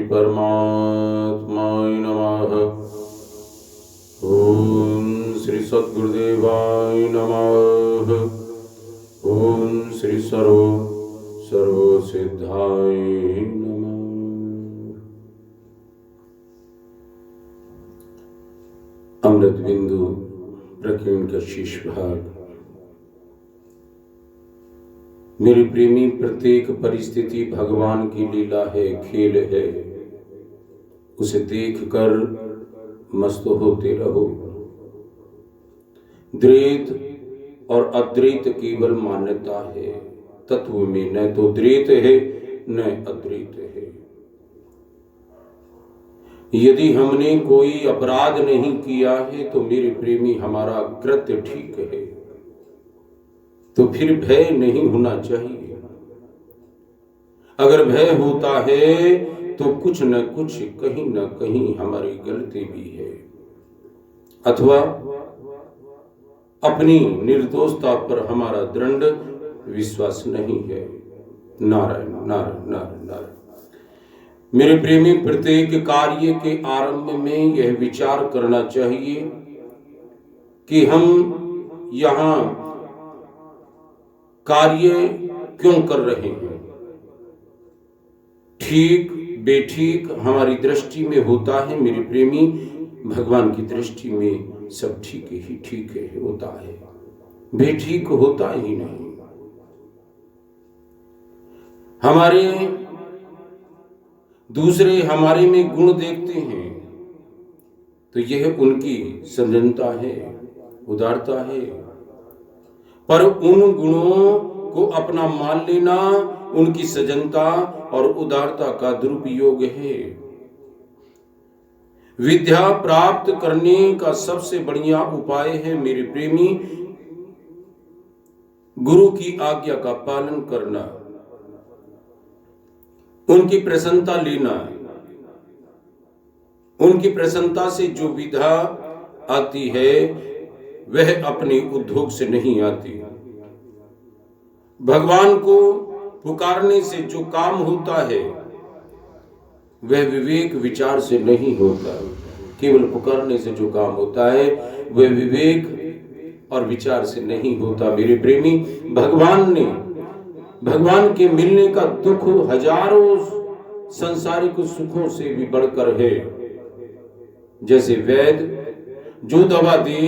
परमात्माय नमः। ओम श्री सद्गुरुदेवाय नमः। ओम श्री सर्वसिद्धाय नमः। अमृत बिंदु प्रकीर्ण का शीश भाग। मेरे प्रेमी, प्रत्येक परिस्थिति भगवान की लीला है, खेल है। उसे देखकर मस्त होते रहो। द्वैत और अद्वैत केवल मान्यता है, तत्व में न तो द्वैत है न अद्वैत है। यदि हमने कोई अपराध नहीं किया है तो मेरे प्रेमी हमारा कृत्य ठीक है, तो फिर भय नहीं होना चाहिए। अगर भय होता है तो कुछ न कुछ, कहीं न कहीं हमारी गलती भी है, अथवा अपनी निर्दोषता पर हमारा दृढ़ विश्वास नहीं है। नारायण नारायण नारायण नारायण। मेरे प्रेमी, प्रत्येक कार्य के आरंभ में यह विचार करना चाहिए कि हम यहाँ कार्य क्यों कर रहे हैं। ठीक बेठीक हमारी दृष्टि में होता है मेरे प्रेमी, भगवान की दृष्टि में सब ठीक ही ठीक है होता है, बेठीक होता ही नहीं। हमारे दूसरे हमारे में गुण देखते हैं तो यह उनकी सज्जनता है, उदारता है, पर उन गुणों को अपना मान लेना उनकी सज्जनता और उदारता का दुरुपयोग है। विद्या प्राप्त करने का सबसे बढ़िया उपाय है मेरे प्रेमी, गुरु की आज्ञा का पालन करना, उनकी प्रसन्नता लेना। उनकी प्रसन्नता से जो विद्या आती है वह अपने उद्योग से नहीं आती। भगवान को पुकारने से जो काम होता है वह विवेक विचार से नहीं होता। केवल पुकारने से जो काम होता है वह विवेक और विचार से नहीं होता। मेरे प्रेमी, भगवान के मिलने का दुख हजारों संसारिक सुखों से भी बढ़कर है। जैसे वैद्य जो दवा दे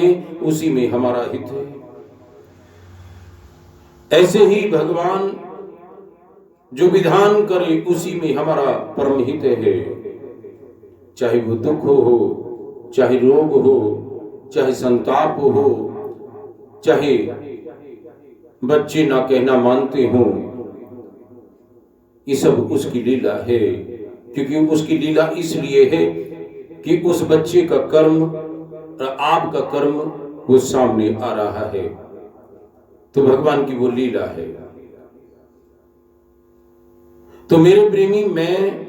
उसी में हमारा हित है, ऐसे ही भगवान जो विधान करे उसी में हमारा परम हित है। चाहे वो दुख हो, चाहे रोग हो, चाहे संताप हो, चाहे बच्चे ना कहना मानते हो, ये सब उसकी लीला है। क्योंकि उसकी लीला इसलिए है कि उस बच्चे का कर्म और आपका कर्म वो सामने आ रहा है, तो भगवान की वो लीला है। तो मेरे प्रेमी, मैं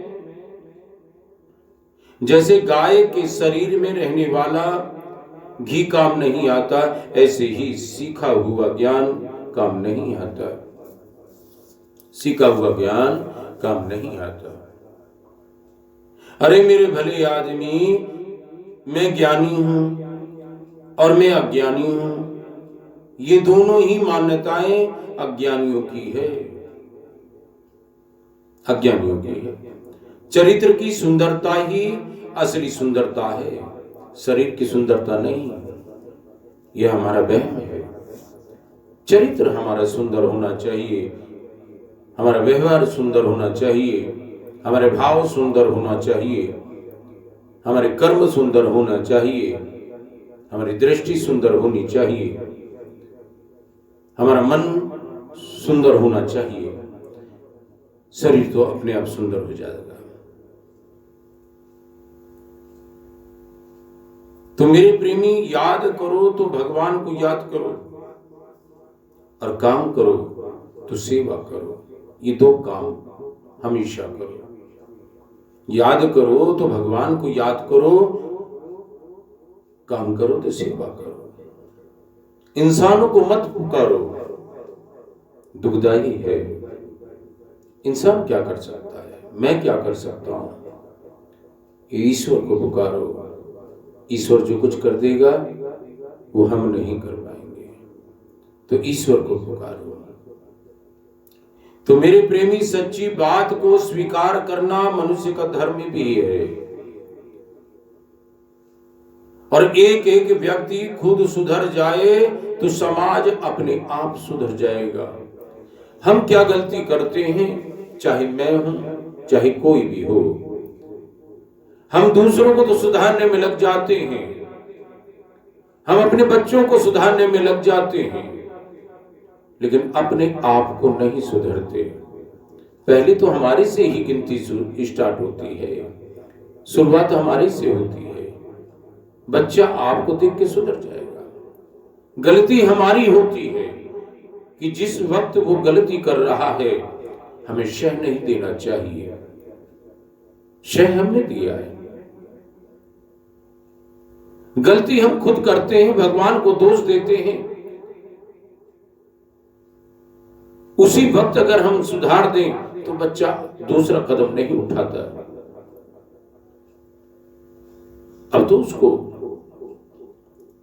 जैसे गाय के शरीर में रहने वाला घी काम नहीं आता, ऐसे ही सीखा हुआ ज्ञान काम नहीं आता। सीखा हुआ ज्ञान काम नहीं आता। अरे मेरे भले आदमी, मैं ज्ञानी हूं और मैं अज्ञानी हूं, ये दोनों ही मान्यताएं अज्ञानियों की है, अज्ञानियों की है। चरित्र की सुंदरता ही असली सुंदरता है, शरीर की सुंदरता नहीं। यह हमारा वहम है। चरित्र हमारा सुंदर होना चाहिए, हमारा व्यवहार सुंदर होना चाहिए, हमारे भाव सुंदर होना चाहिए, हमारे कर्म सुंदर होना चाहिए, हमारी दृष्टि सुंदर होनी चाहिए, हमारा मन सुंदर होना चाहिए। शरीर तो अपने आप सुंदर हो जाएगा। तो मेरे प्रेमी, याद करो तो भगवान को याद करो, और काम करो तो सेवा करो। ये दो काम हमेशा करो। याद करो तो भगवान को याद करो, काम करो तो सेवा करो। इंसानों को मत पुकारो, दुखदाई है। इंसान क्या कर सकता है, मैं क्या कर सकता हूं। ईश्वर को पुकारो। ईश्वर जो कुछ कर देगा वो हम नहीं कर पाएंगे, तो ईश्वर को पुकारो। तो मेरे प्रेमी, सच्ची बात को स्वीकार करना मनुष्य का धर्म भी है। और एक एक व्यक्ति खुद सुधर जाए तो समाज अपने आप सुधर जाएगा। हम क्या गलती करते हैं, चाहे मैं हूं चाहे कोई भी हो, हम दूसरों को तो सुधारने में लग जाते हैं, हम अपने बच्चों को सुधारने में लग जाते हैं, लेकिन अपने आप को नहीं सुधरते। पहले तो हमारे से ही गिनती स्टार्ट होती है, शुरुआत हमारे से होती है। बच्चा आपको देख के सुधर जाएगा। गलती हमारी होती है कि जिस वक्त वो गलती कर रहा है हमें शह नहीं देना चाहिए। शह हमने दिया है, गलती हम खुद करते हैं, भगवान को दोष देते हैं। उसी वक्त अगर हम सुधार दें तो बच्चा दूसरा कदम नहीं उठाता। अब तो उसको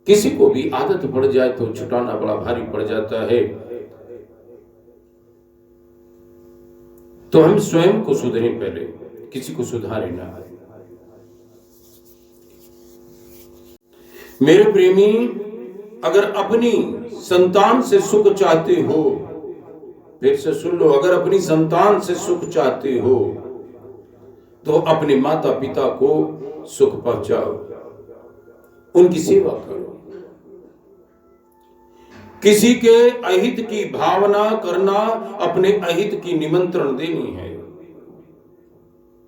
किसी को भी आदत पड़ जाए तो छुटाना बड़ा भारी पड़ जाता है। तो हम स्वयं को सुधरें, पहले किसी को सुधारे ना। मेरे प्रेमी, अगर अपनी संतान से सुख चाहते हो, फिर से सुन लो, अगर अपनी संतान से सुख चाहते हो तो अपने माता पिता को सुख पहुंचाओ, उनकी सेवा करो। किसी के अहित की भावना करना अपने अहित की निमंत्रण देनी है,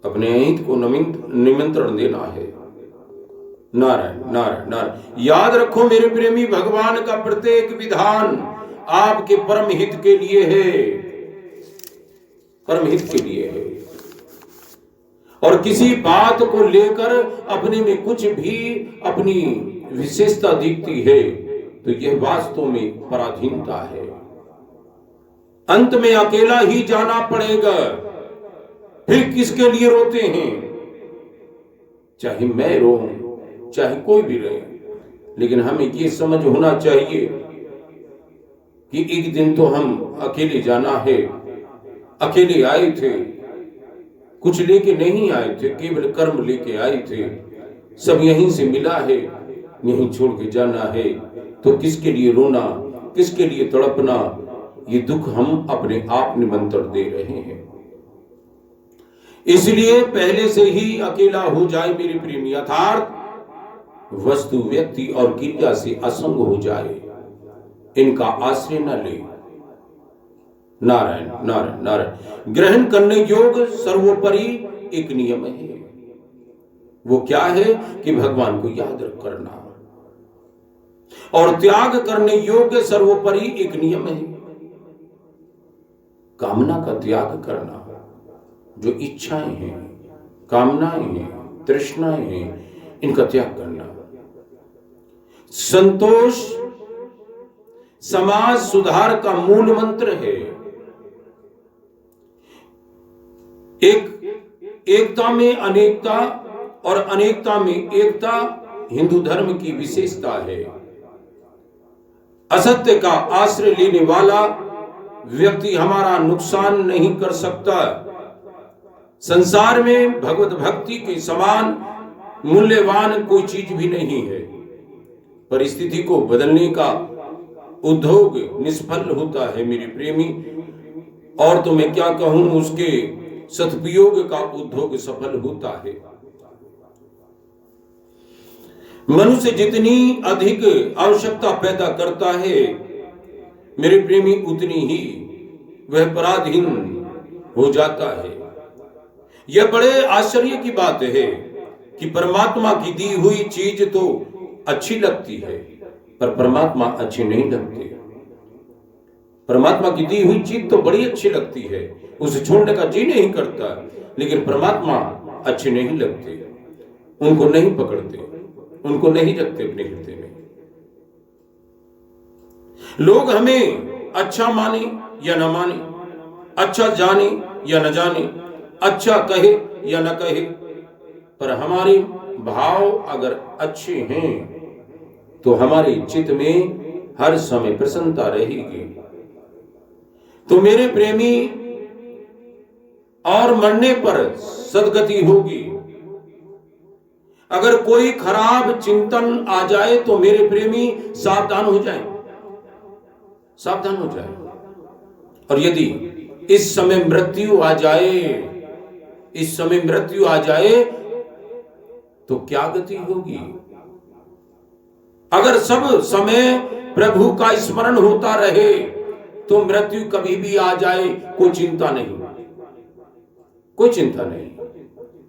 अपने अहित को निमंत्रण देना है। नारायण नारायण नारायण। याद रखो मेरे प्रेमी, भगवान का प्रत्येक विधान आपके परम हित के लिए है, परम हित के लिए है। और किसी बात को लेकर अपने में कुछ भी अपनी विशेषता दिखती है तो यह वास्तव में पराधीनता है। अंत में अकेला ही जाना पड़ेगा। फिर किसके लिए रोते हैं? चाहे मैं रोऊं चाहे कोई भी रहे, लेकिन हमें ये समझ होना चाहिए कि एक दिन तो हम अकेले जाना है। अकेले आए थे, कुछ लेके नहीं आए थे, केवल कर्म लेके आए थे। सब यहीं से मिला है, यहीं छोड़ के जाना है। तो किसके लिए रोना, किसके लिए तड़पना? ये दुख हम अपने आप निमंत्रण दे रहे हैं। इसलिए पहले से ही अकेला हो जाए मेरे प्रेमी, अर्थात वस्तु व्यक्ति और क्रिया से असंग हो जाए, इनका आश्रय न ले। नारायण नारायण नारायण। ग्रहण करने योग्य सर्वोपरि एक नियम है। वो क्या है कि भगवान को याद करना। और त्याग करने योग्य सर्वोपरि एक नियम है, कामना का त्याग करना। जो इच्छाएं हैं, कामनाएं हैं, तृष्णाएं हैं, इनका त्याग करना। संतोष समाज सुधार का मूल मंत्र है। एकता में अनेकता और अनेकता में एकता हिंदू धर्म की विशेषता है। असत्य का आश्रय लेने वाला व्यक्ति हमारा नुकसान नहीं कर सकता। संसार में भगवत भक्ति के समान मूल्यवान कोई चीज भी नहीं है। परिस्थिति को बदलने का उद्योग निष्फल होता है मेरे प्रेमी, और तो मैं क्या कहूं, उसके सदुपयोग का उद्योग सफल होता है। मनुष्य जितनी अधिक आवश्यकता पैदा करता है मेरे प्रेमी, उतनी ही वह पराधीन हो जाता है। यह बड़े आश्चर्य की बात है कि परमात्मा की दी हुई चीज तो अच्छी लगती है, पर परमात्मा अच्छी नहीं लगती। परमात्मा की दी हुई चीज तो बड़ी अच्छी लगती है, उसे छोड़ने का जी नहीं करता, लेकिन परमात्मा अच्छे नहीं लगते, उनको नहीं पकड़ते, उनको नहीं रखते अपने हृदय में। लोग हमें अच्छा माने या न माने, अच्छा जाने या न जाने, अच्छा कहे या न कहे, पर हमारे भाव अगर अच्छे हैं तो हमारे चित्त में हर समय प्रसन्नता रहेगी। तो मेरे प्रेमी, और मरने पर सदगति होगी। अगर कोई खराब चिंतन आ जाए तो मेरे प्रेमी सावधान हो जाए, सावधान हो जाए। और यदि इस समय मृत्यु आ जाए, इस समय मृत्यु आ जाए तो क्या गति होगी? अगर सब समय प्रभु का स्मरण होता रहे तो मृत्यु कभी भी आ जाए कोई चिंता नहीं, कोई चिंता नहीं।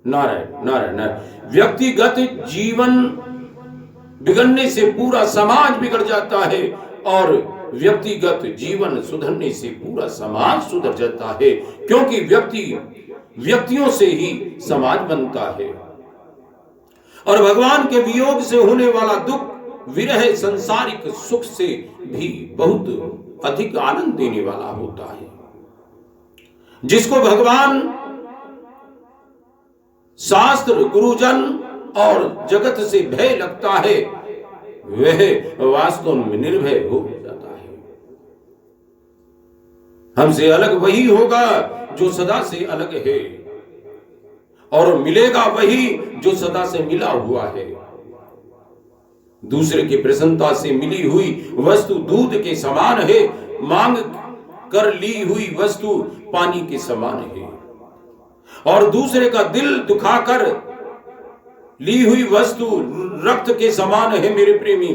नारायण नारायण नारायण। व्यक्तिगत जीवन बिगड़ने से पूरा समाज बिगड़ जाता है और व्यक्तिगत जीवन सुधरने से पूरा समाज सुधर जाता है, क्योंकि व्यक्तियों से ही समाज बनता है। और भगवान के वियोग से होने वाला दुख विरह संसारिक सुख से भी बहुत अधिक आनंद देने वाला होता है। जिसको भगवान, शास्त्र, गुरुजन और जगत से भय लगता है वह वास्तव में निर्भय हो जाता है। हमसे अलग वही होगा जो सदा से अलग है, और मिलेगा वही जो सदा से मिला हुआ है। दूसरे की प्रसन्नता से मिली हुई वस्तु दूध के समान है, मांग कर ली हुई वस्तु पानी के समान है। और दूसरे का दिल दुखाकर ली हुई वस्तु रक्त के समान है। मेरे प्रेमी,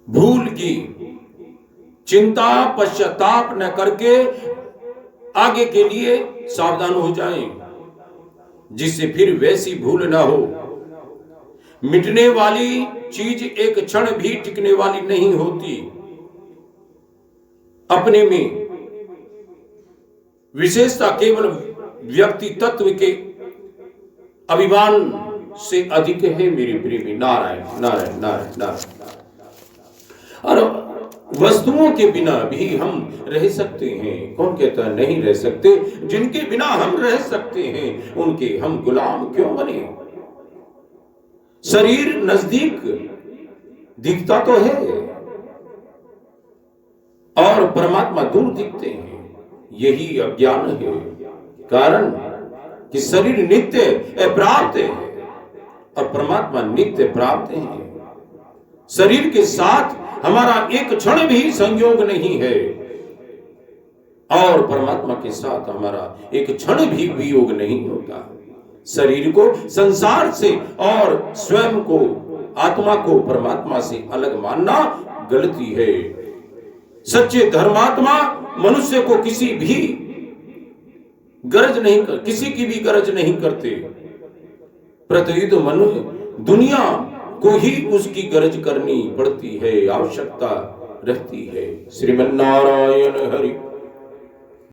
भूल की चिंता पश्चाताप न करके आगे के लिए सावधान हो जाएं, जिससे फिर वैसी भूल ना हो। मिटने वाली चीज एक क्षण भी टिकने वाली नहीं होती। अपने में विशेषता केवल व्यक्ति तत्व के अभिमान से अधिक है मेरे प्रेमी। नारायण नारायण नारायण नारायण। और वस्तुओं के बिना भी हम रह सकते हैं। कौन कहता है नहीं रह सकते? जिनके बिना हम रह सकते हैं उनके हम गुलाम क्यों बने? शरीर नजदीक दिखता तो है और परमात्मा दूर दिखते हैं, यही अज्ञान है। कारण कि शरीर नित्य प्राप्त है और परमात्मा नित्य प्राप्त है। शरीर के साथ हमारा एक क्षण भी संयोग नहीं है और परमात्मा के साथ हमारा एक क्षण भी वियोग नहीं होता। शरीर को संसार से और स्वयं को, आत्मा को परमात्मा से अलग मानना गलती है। सच्चे धर्मात्मा मनुष्य को किसी की भी गरज नहीं करते, प्रत्युत दुनिया को ही उसकी गरज करनी पड़ती है, आवश्यकता रहती है। श्रीमन्नारायण हरि।